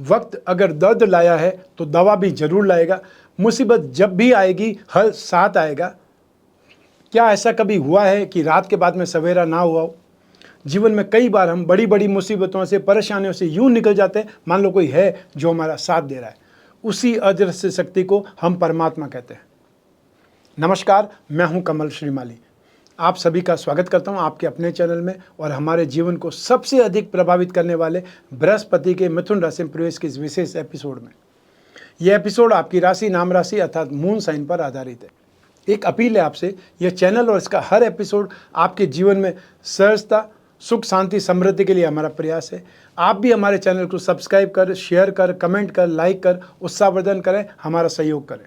वक्त अगर दर्द लाया है तो दवा भी जरूर लाएगा। मुसीबत जब भी आएगी हल साथ आएगा। क्या ऐसा कभी हुआ है कि रात के बाद में सवेरा ना हुआ हो? जीवन में कई बार हम बड़ी बड़ी मुसीबतों से, परेशानियों से यूं निकल जाते हैं मान लो कोई है जो हमारा साथ दे रहा है। उसी अदृश्य शक्ति को हम परमात्मा कहते हैं। नमस्कार, मैं हूं कमल श्रीमाली। आप सभी का स्वागत करता हूं आपके अपने चैनल में और हमारे जीवन को सबसे अधिक प्रभावित करने वाले बृहस्पति के मिथुन राशि में प्रवेश के इस विशेष एपिसोड में। यह एपिसोड आपकी राशि, नाम राशि अर्थात मून साइन पर आधारित है। एक अपील है आपसे, यह चैनल और इसका हर एपिसोड आपके जीवन में सहजता, सुख, शांति, समृद्धि के लिए हमारा प्रयास है। आप भी हमारे चैनल को सब्सक्राइब कर, शेयर कर, कमेंट कर, लाइक कर, उत्साहवर्धन करें, हमारा सहयोग करें।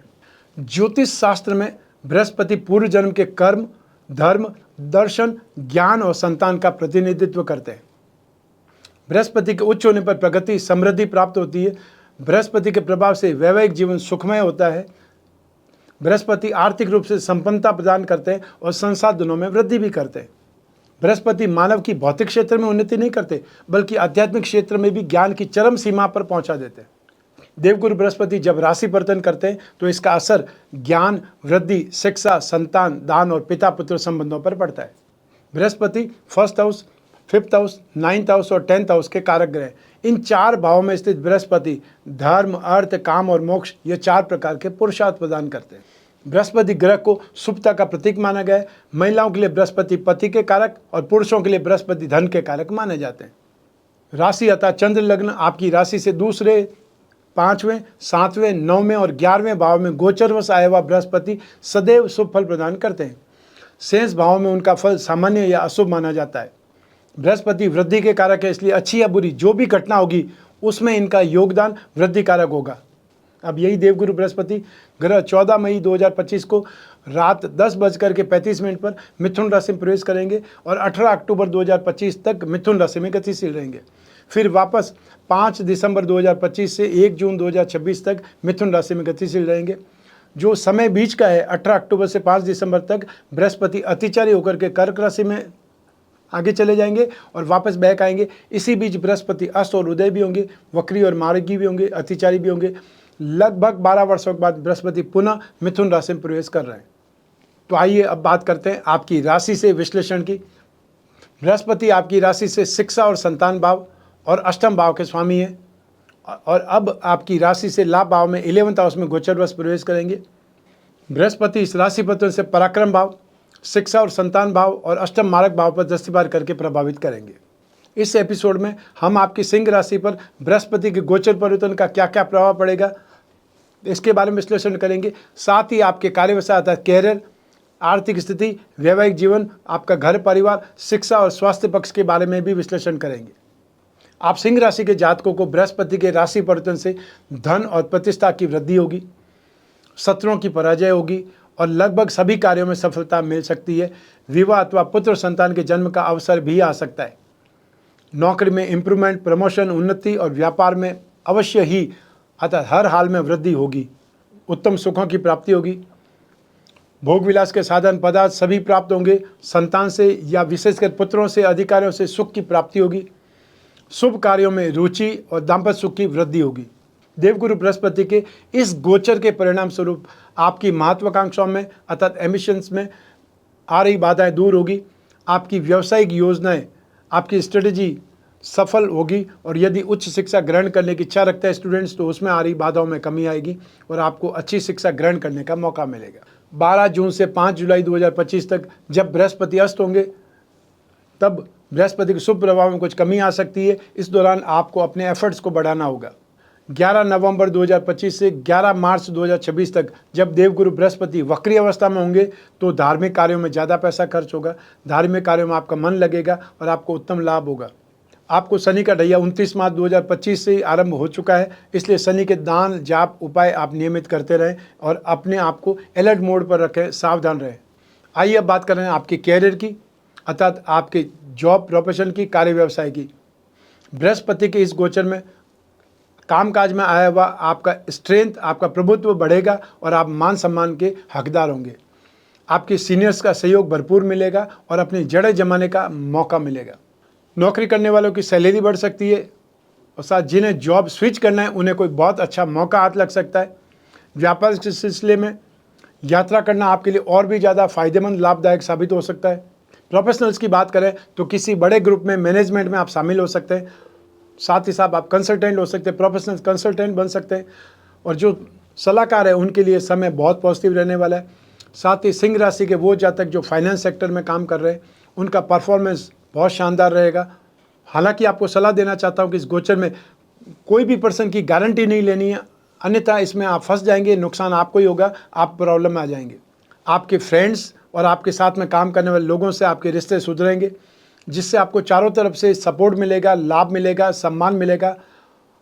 ज्योतिष शास्त्र में बृहस्पति पूर्व जन्म के कर्म, धर्म, दर्शन, ज्ञान और संतान का प्रतिनिधित्व करते हैं। बृहस्पति के उच्च होने पर प्रगति, समृद्धि प्राप्त होती है। बृहस्पति के प्रभाव से वैवाहिक जीवन सुखमय होता है। बृहस्पति आर्थिक रूप से संपन्नता प्रदान करते हैं और संसाधनों में वृद्धि भी करते हैं। बृहस्पति मानव की भौतिक क्षेत्र में उन्नति नहीं करते, बल्कि आध्यात्मिक क्षेत्र में भी ज्ञान की चरम सीमा पर पहुंचा देते हैं। देवगुरु बृहस्पति जब राशि परिवर्तन करते हैं तो इसका असर ज्ञान, वृद्धि, शिक्षा, संतान, दान और पिता पुत्र संबंधों पर पड़ता है। Brihaspati first house, fifth house, ninth house और 10th हाउस के कारक ग्रह। इन 4 भावों में स्थित बृहस्पति धर्म, अर्थ, काम और मोक्ष, ये 4 प्रकार के पुरुषार्थ प्रदान करते हैं। बृहस्पति ग्रह को शुभता का प्रतीक माना गया है। महिलाओं के लिए बृहस्पति पति के कारक और पुरुषों के लिए बृहस्पति धन के कारक माने जाते हैं। राशि अर्थात चंद्र लग्न आपकी राशि से दूसरे, 5वें, 7वें, 9वें और 11वें भाव में गोचरवश आया हुआ बृहस्पति सदैव शुभ फल प्रदान करते हैं। शेष भावों में उनका फल सामान्य या अशुभ माना जाता है। बृहस्पति वृद्धि के कारक है, इसलिए अच्छी या बुरी जो भी घटना होगी उसमें इनका योगदान वृद्धि कारक होगा। अब यही देवगुरु बृहस्पति ग्रह 14 मई 2025 को रात 10:35 पर मिथुन राशि में प्रवेश करेंगे और 18 अक्टूबर 2025 तक मिथुन राशि में गतिशील रहेंगे। फिर वापस 5 दिसंबर 2025 से 1 जून 2026 तक मिथुन राशि में गतिशील रहेंगे। जो समय बीच का है 18 अक्टूबर से 5 दिसंबर तक बृहस्पति अतिचारी होकर के कर्क राशि में आगे चले जाएंगे और वापस बैक आएंगे। इसी बीच बृहस्पति अस्त और उदय भी होंगे, वक्री और मार्गी भी होंगे, अतिचारी भी होंगे। लगभग 12 वर्षों के बाद बृहस्पति पुनः मिथुन राशि में प्रवेश कर रहे हैं। तो आइए अब बात करते हैं आपकी राशि से विश्लेषण की। बृहस्पति आपकी राशि से शिक्षा और संतान भाव और अष्टम भाव के स्वामी हैं और अब आपकी राशि से लाभ भाव में 11th हाउस में गोचरवश प्रवेश करेंगे। बृहस्पति इस राशि पत्र से पराक्रम भाव, शिक्षा और संतान भाव और अष्टम मारक भाव पर दृष्टिपात करके प्रभावित करेंगे। इस एपिसोड में हम आपकी सिंह राशि पर बृहस्पति के गोचर परिवर्तन का क्या क्या प्रभाव पड़ेगा इसके बारे में विश्लेषण करेंगे। साथ ही आपके कार्यव्यवसाय अर्थात कैरियर, आर्थिक स्थिति, वैवाहिक जीवन, आपका घर परिवार, शिक्षा और स्वास्थ्य पक्ष के बारे में भी विश्लेषण करेंगे। आप सिंह राशि के जातकों को बृहस्पति के राशि परिवर्तन से धन और प्रतिष्ठा की वृद्धि होगी, शत्रुओं की पराजय होगी और लगभग सभी कार्यों में सफलता मिल सकती है। विवाह अथवा पुत्र संतान के जन्म का अवसर भी आ सकता है। नौकरी में इंप्रूवमेंट, प्रमोशन, उन्नति और व्यापार में अवश्य ही अर्थात हर हाल में वृद्धि होगी। उत्तम सुखों की प्राप्ति होगी। भोग विलास के साधन पदार्थ सभी प्राप्त होंगे। संतान से या विशेषकर पुत्रों से, अधिकारियों से सुख की प्राप्ति होगी। शुभ कार्यों में रुचि और दाम्पत्य सुख की वृद्धि होगी। देवगुरु बृहस्पति के इस गोचर के परिणाम स्वरूप आपकी महत्वाकांक्षाओं में अर्थात एम्बिशंस में आ रही बाधाएं दूर होगी। आपकी व्यावसायिक योजनाएं, आपकी स्ट्रेटजी सफल होगी और यदि उच्च शिक्षा ग्रहण करने की इच्छा रखते हैं स्टूडेंट्स तो उसमें आ रही बाधाओं में कमी आएगी और आपको अच्छी शिक्षा ग्रहण करने का मौका मिलेगा। 12 जून से 5 जुलाई 2025 तक जब बृहस्पति अस्त होंगे तब बृहस्पति के शुभ प्रभाव में कुछ कमी आ सकती है। इस दौरान आपको अपने एफर्ट्स को बढ़ाना होगा। 11 नवंबर 2025 से 11 मार्च 2026 तक जब देवगुरु बृहस्पति वक्री अवस्था में होंगे तो धार्मिक कार्यों में ज़्यादा पैसा खर्च होगा। धार्मिक कार्यों में आपका मन लगेगा और आपको उत्तम लाभ होगा। आपको शनि का ढैया 29 मार्च 2025 से ही आरंभ हो चुका है, इसलिए शनि के दान, जाप, उपाय आप नियमित करते रहें और अपने आप को अलर्ट मोड पर रखें, सावधान रहें। आइए अब बात कर रहे हैं आपकी कैरियर की अर्थात आपके जॉब प्रोफेशन की, कार्य व्यवसाय की। बृहस्पति के इस गोचर में कामकाज में आया हुआ आपका स्ट्रेंथ, आपका प्रभुत्व बढ़ेगा और आप मान सम्मान के हकदार होंगे। आपके सीनियर्स का सहयोग भरपूर मिलेगा और अपनी जड़ें जमाने का मौका मिलेगा। नौकरी करने वालों की सैलरी बढ़ सकती है। और साथ जिन्हें जॉब स्विच करना है उन्हें कोई बहुत अच्छा मौका हाथ लग सकता है। व्यापार के सिलसिले में यात्रा करना आपके लिए और भी ज़्यादा फायदेमंद लाभदायक साबित हो सकता है। प्रोफेशनल्स की बात करें तो किसी बड़े ग्रुप में मैनेजमेंट में आप शामिल हो सकते हैं। साथ ही साथ आप कंसल्टेंट हो सकते हैं, प्रोफेशनल कंसल्टेंट बन सकते हैं। और जो सलाहकार है उनके लिए समय बहुत पॉजिटिव रहने वाला है। साथ ही सिंह राशि के वो जातक जो फाइनेंस सेक्टर में काम कर रहे हैं उनका परफॉर्मेंस बहुत शानदार रहेगा। हालांकि आपको सलाह देना चाहता हूं कि इस गोचर में कोई भी पर्सन की गारंटी नहीं लेनी है, अन्यथा इसमें आप फंस जाएंगे, नुकसान आपको ही होगा, आप प्रॉब्लम में आ जाएंगे। आपके फ्रेंड्स और आपके साथ में काम करने वाले लोगों से आपके रिश्ते सुधरेंगे, जिससे आपको चारों तरफ से सपोर्ट मिलेगा, लाभ मिलेगा, सम्मान मिलेगा।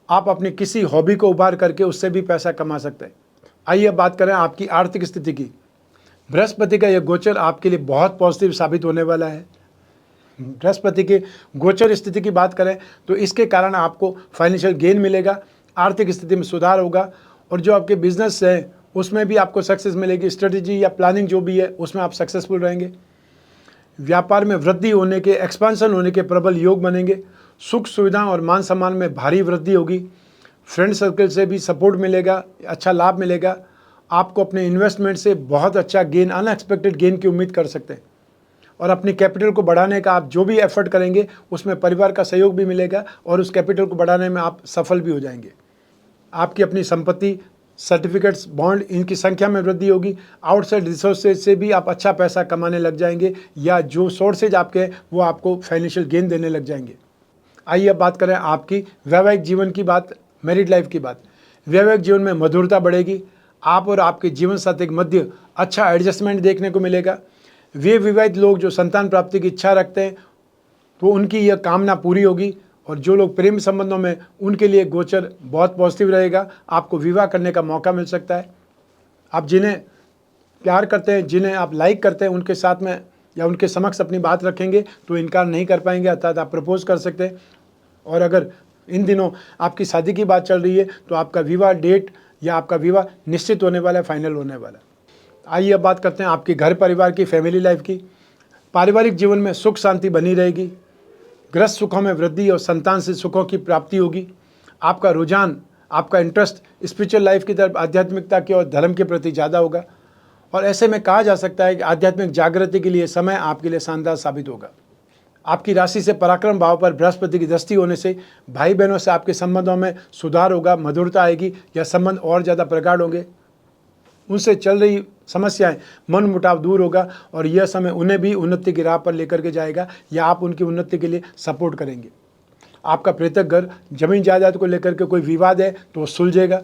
आप अपनी किसी हॉबी को उभार करके उससे भी पैसा कमा सकते हैं। आइए अब बात करें आपकी आर्थिक स्थिति की। बृहस्पति का यह गोचर आपके लिए बहुत पॉजिटिव साबित होने वाला है। बृहस्पति के गोचर स्थिति की बात करें तो इसके कारण आपको फाइनेंशियल गेन मिलेगा, आर्थिक स्थिति में सुधार होगा और जो आपके बिजनेस है उसमें भी आपको सक्सेस मिलेगी। स्ट्रेटेजी या प्लानिंग जो भी है उसमें आप सक्सेसफुल रहेंगे। व्यापार में वृद्धि होने के, एक्सपांसन होने के प्रबल योग बनेंगे। सुख सुविधा और मान सम्मान में भारी वृद्धि होगी। फ्रेंड सर्कल से भी सपोर्ट मिलेगा, अच्छा लाभ मिलेगा। आपको अपने इन्वेस्टमेंट से बहुत अच्छा गेन, अनएक्सपेक्टेड गेन की उम्मीद कर सकते हैं। और अपनी कैपिटल को बढ़ाने का आप जो भी एफर्ट करेंगे उसमें परिवार का सहयोग भी मिलेगा और उस कैपिटल को बढ़ाने में आप सफल भी हो जाएंगे। आपकी अपनी संपत्ति, सर्टिफिकेट्स, बॉन्ड, इनकी संख्या में वृद्धि होगी। आउटसाइड रिसोर्सेज से भी आप अच्छा पैसा कमाने लग जाएंगे या जो सोर्सेज आपके हैं वो आपको फाइनेंशियल गेन देने लग जाएंगे। आइए अब बात करें आपकी वैवाहिक जीवन की बात, मैरिड लाइफ की बात। वैवाहिक जीवन में मधुरता बढ़ेगी। आप और आपके जीवन साथी के मध्य अच्छा एडजस्टमेंट देखने को मिलेगा। वे विवाहित लोग जो संतान प्राप्ति की इच्छा रखते हैं तो उनकी यह कामना पूरी होगी। और जो लोग प्रेम संबंधों में, उनके लिए गोचर बहुत पॉजिटिव रहेगा। आपको विवाह करने का मौका मिल सकता है। आप जिन्हें प्यार करते हैं, जिन्हें आप लाइक करते हैं, उनके साथ में या उनके समक्ष अपनी बात रखेंगे तो इनकार नहीं कर पाएंगे, अर्थात आप प्रपोज कर सकते हैं। और अगर इन दिनों आपकी शादी की बात चल रही है तो आपका विवाह डेट या आपका विवाह निश्चित होने वाला है, फाइनल होने वाला है। आइए अब बात करते हैं आपके घर परिवार की, फैमिली लाइफ की। पारिवारिक जीवन में सुख शांति बनी रहेगी। गृहस्थ सुखों में वृद्धि और संतान से सुखों की प्राप्ति होगी। आपका रुझान, आपका इंटरेस्ट स्पिरिचुअल लाइफ की तरफ, आध्यात्मिकता की और धर्म के प्रति ज़्यादा होगा। और ऐसे में कहा जा सकता है कि आध्यात्मिक जागृति के लिए समय आपके लिए शानदार साबित होगा। आपकी राशि से पराक्रम भाव पर बृहस्पति की दृष्टि होने से भाई बहनों से आपके संबंधों में सुधार होगा, मधुरता आएगी या संबंध और ज़्यादा प्रगाढ़ होंगे। उनसे चल रही समस्याएं, मन मुटाव दूर होगा और यह समय उन्हें भी उन्नति की राह पर लेकर के जाएगा या आप उनकी उन्नति के लिए सपोर्ट करेंगे। आपका प्रेतक घर, जमीन जायदाद को लेकर के कोई विवाद है तो वो सुलझेगा।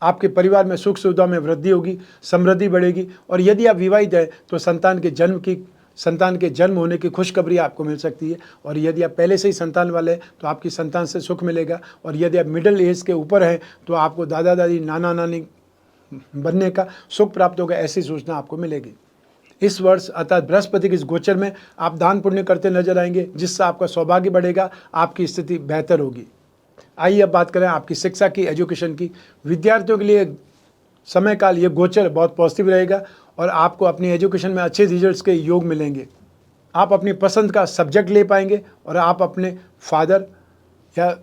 आपके परिवार में सुख सुविधा में वृद्धि होगी, समृद्धि बढ़ेगी। और यदि आप विवाहित हैं तो संतान के जन्म होने की खुशखबरी आपको मिल सकती है। और यदि आप पहले से ही संतान वाले हैं तो आपकी संतान से सुख मिलेगा। और यदि आप मिडिल एज के ऊपर हैं तो आपको दादा दादी, नाना नानी बनने का सुख प्राप्त होगा, ऐसी सूचना आपको मिलेगी। इस वर्ष अर्थात बृहस्पति के इस गोचर में आप दान पुण्य करते नजर आएंगे, जिससे आपका सौभाग्य बढ़ेगा, आपकी स्थिति बेहतर होगी। आइए अब बात करें आपकी शिक्षा की, एजुकेशन की। विद्यार्थियों के लिए समय काल, ये गोचर बहुत पॉजिटिव रहेगा और आपको अपनी एजुकेशन में अच्छे रिजल्ट्स के योग मिलेंगे। आप अपनी पसंद का सब्जेक्ट ले पाएंगे और आप अपने फादर या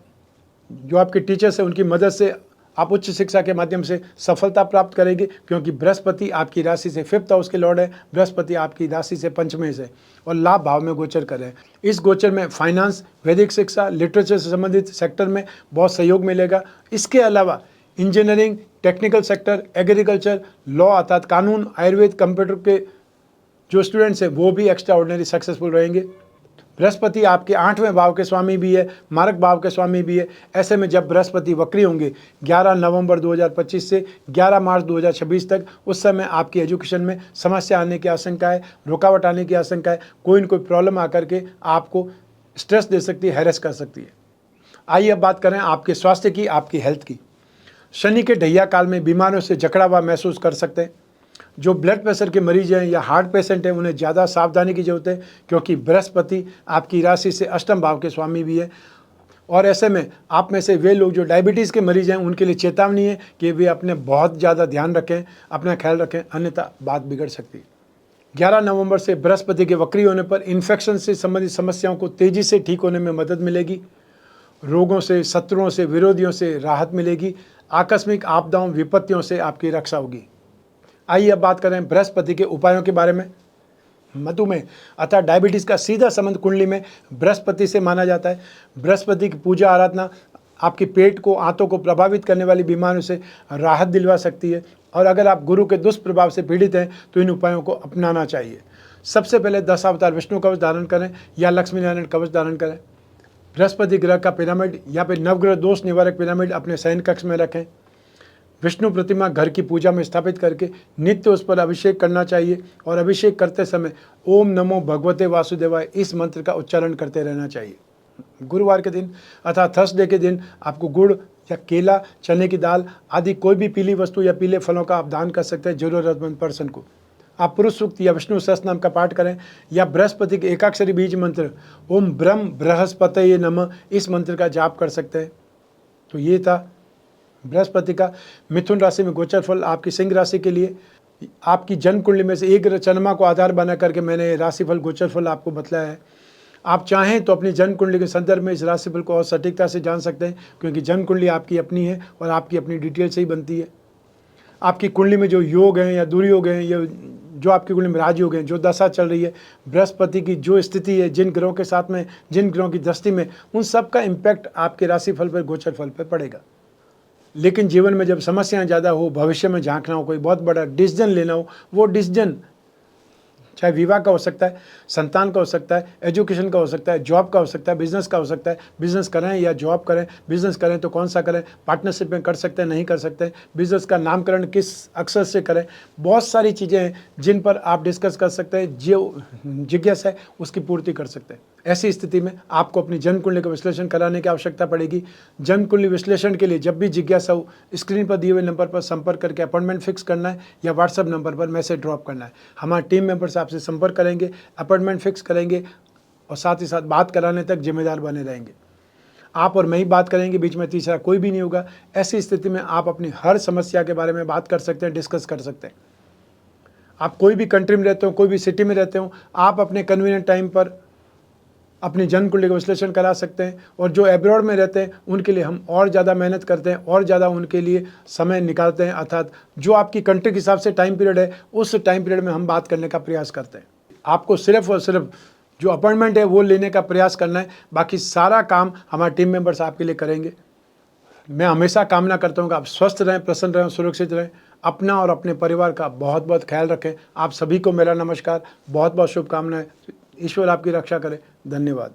जो आपके टीचर्स हैं उनकी मदद से आप उच्च शिक्षा के माध्यम से सफलता प्राप्त करेंगे, क्योंकि बृहस्पति आपकी राशि से 5th हाउस के लॉर्ड है। बृहस्पति आपकी राशि से पंचमे से और लाभ भाव में गोचर कर रहे हैं। इस गोचर में फाइनेंस, वैदिक शिक्षा, लिटरेचर से संबंधित सेक्टर में बहुत सहयोग मिलेगा। इसके अलावा engineering, technical sector, agriculture, law अर्थात कानून, आयुर्वेद, कंप्यूटर के जो स्टूडेंट्स हैं वो भी एक्स्ट्रा ऑर्डिनरी सक्सेसफुल रहेंगे। बृहस्पति आपके 8वें भाव के स्वामी भी है, मारक भाव के स्वामी भी है। ऐसे में जब बृहस्पति वक्री होंगे 11 नवंबर 2025 से 11 मार्च 2026 तक, उस समय आपकी एजुकेशन में समस्या आने की आशंका है, रुकावट आने की आशंका है। कोई न कोई प्रॉब्लम आकर के आपको स्ट्रेस दे सकती है, हैरेस कर सकती है। आइए अब बात करें आपके स्वास्थ्य की, आपकी हेल्थ की। शनि के ढैया काल में बीमारियों से जकड़ा हुआ महसूस कर सकते हैं। जो ब्लड प्रेशर के मरीज हैं या हार्ट पेशेंट हैं उन्हें ज़्यादा सावधानी की जरूरत है, क्योंकि बृहस्पति आपकी राशि से अष्टम भाव के स्वामी भी है। और ऐसे में आप में से वे लोग जो डायबिटीज़ के मरीज हैं उनके लिए चेतावनी है कि वे अपने बहुत ज़्यादा ध्यान रखें, अपना ख्याल रखें, अन्यथा बात बिगड़ सकती है। 11 नवंबर से बृहस्पति के वक्री होने पर इन्फेक्शन से संबंधित समस्याओं को तेज़ी से ठीक होने में मदद मिलेगी। रोगों से, शत्रुओं से, विरोधियों से राहत मिलेगी। आकस्मिक आपदाओं, विपत्तियों से आपकी रक्षा होगी। आइए अब बात करें बृहस्पति के उपायों के बारे में। मधुमेह अर्थात डायबिटीज़ का सीधा संबंध कुंडली में बृहस्पति से माना जाता है। बृहस्पति की पूजा आराधना आपके पेट को, आंतों को प्रभावित करने वाली बीमारियों से राहत दिलवा सकती है। और अगर आप गुरु के दुष्प्रभाव से पीड़ित हैं तो इन उपायों को अपनाना चाहिए। सबसे पहले 10 अवतार विष्णु कवच धारण करें या लक्ष्मी नारायण कवच धारण करें। बृहस्पति ग्रह का पिरामिड या फिर नवग्रह दोष निवारक पिरामिड अपने शयन कक्ष में रखें। विष्णु प्रतिमा घर की पूजा में स्थापित करके नित्य उस पर अभिषेक करना चाहिए और अभिषेक करते समय ओम नमो भगवते वासुदेवाय इस मंत्र का उच्चारण करते रहना चाहिए। गुरुवार के दिन अर्थात थर्सडे के दिन आपको गुड़ या केला, चने की दाल आदि कोई भी पीली वस्तु या पीले फलों का आप दान कर सकते हैं जरूरतमंद पर्सन को। आप पुरुष सूक्त या विष्णु सहस्त्र नाम का पाठ करें या बृहस्पति के एकाक्षरी बीज मंत्र ओम ब्रह्म बृहस्पतये नमः इस मंत्र का जाप कर सकते हैं। तो ये था बृहस्पति का मिथुन राशि में गोचर फल। आपकी सिंह राशि के लिए आपकी जन्म कुंडली में से एक चंद्रमा को आधार बना करके मैंने राशिफल गोचर फल आपको बतलाया है। आप चाहें तो अपनी जन्म कुंडली के संदर्भ में इस राशिफल को और सटीकता से जान सकते हैं, क्योंकि जन्म कुंडली आपकी अपनी है और आपकी अपनी डिटेल से ही बनती है। आपकी कुंडली में जो योग हैं या दुर्योग हैं या जो आपकी कुंडली में राजयोग हैं, जो दशा चल रही है, बृहस्पति की जो स्थिति है, जिन ग्रहों के साथ में, जिन ग्रहों की दृष्टि में, उन सब का इम्पैक्ट आपके राशिफल पर, गोचर फल पर पड़ेगा। लेकिन जीवन में जब समस्याएं ज़्यादा हो, भविष्य में झांकना हो, कोई बहुत बड़ा डिसीजन लेना हो, वो डिसीजन चाहे विवाह का हो सकता है, संतान का हो सकता है, एजुकेशन का हो सकता है, जॉब का हो सकता है, बिजनेस का हो सकता है। बिजनेस करें या जॉब करें, बिजनेस करें तो कौन सा करें, पार्टनरशिप में कर सकते हैं, नहीं कर सकते, बिजनेस का नामकरण किस अक्षर से करें, बहुत सारी चीज़ें हैं जिन पर आप डिस्कस कर सकते हैं। जो जिज्ञासा है उसकी पूर्ति कर सकते हैं। ऐसी स्थिति में आपको अपनी जन्म कुंडली का विश्लेषण कराने की आवश्यकता पड़ेगी। जन्म कुंडली विश्लेषण के लिए जब भी जिज्ञासा हो, स्क्रीन पर दिए हुए नंबर पर संपर्क करके अपॉइंटमेंट फिक्स करना है या व्हाट्सएप नंबर पर मैसेज ड्रॉप करना है। हमारे टीम मेंबर्स आपसे संपर्क करेंगे, अपॉइंटमेंट फिक्स करेंगे और साथ ही साथ बात कराने तक जिम्मेदार बने रहेंगे। आप और मैं ही बात करेंगे, बीच में तीसरा कोई भी नहीं होगा। ऐसी स्थिति में आप अपनी हर समस्या के बारे में बात कर सकते हैं, डिस्कस कर सकते हैं। आप कोई भी कंट्री में रहते हो, कोई भी सिटी में रहते हो, आप अपने कन्वीनियंट टाइम पर अपनी जन्म कुंडली का विश्लेषण करा सकते हैं। और जो एब्रॉड में रहते हैं उनके लिए हम और ज़्यादा मेहनत करते हैं और ज़्यादा उनके लिए समय निकालते हैं, अर्थात जो आपकी कंट्री के हिसाब से टाइम पीरियड है उस टाइम पीरियड में हम बात करने का प्रयास करते हैं। आपको सिर्फ और सिर्फ जो अपॉइंटमेंट है वो लेने का प्रयास करना है, बाकी सारा काम हमारे टीम मेंबर्स आपके लिए करेंगे। मैं हमेशा कामना करता हूँ कि आप स्वस्थ रहें, प्रसन्न रहें, सुरक्षित रहें। अपना और अपने परिवार का बहुत बहुत ख्याल रखें। आप सभी को मेरा नमस्कार, बहुत बहुत शुभकामनाएं। ईश्वर आपकी रक्षा करे। धन्यवाद।